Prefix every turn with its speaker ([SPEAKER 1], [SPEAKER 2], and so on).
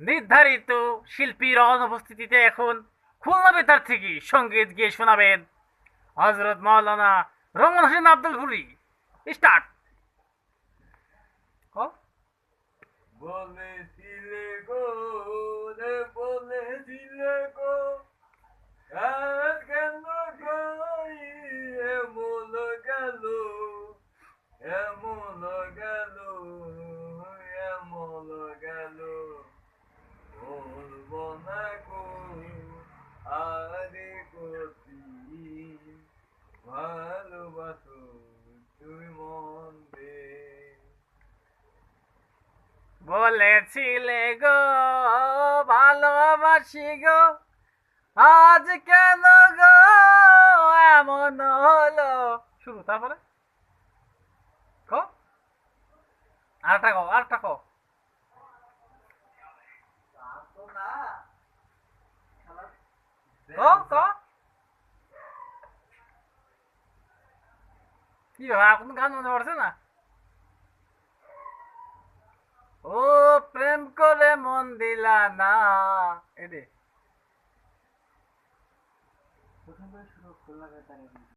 [SPEAKER 1] নির্ধারিত শিল্পীর অনুপস্থিতিতে এখন খুলনা বেতার থেকে সঙ্গীত গিয়ে শোনাবেন হজরত মাওলানা রমন হোসেন আব্দুল হুরি। স্টার্ট।
[SPEAKER 2] বলেছিলে গো রে বলেছিলে গো আর কেন কই এমন গেল এমন গেল এমন গেল বলব না গো আরে গতি ভালোবাসো তুমি মন দে
[SPEAKER 1] বলেছিলে গো ভালোবাসি গো, আজ কেন গো এমন হলো। শুরু, তারপরে কো আরেকটা কো, আরেকটা কো। কো কো কি ব্যাপার, এখন গান মনে পড়ছে না? ও প্রেম করে মন দিলা না, এডে প্রথম করে শুরু খুলনা বেতারে।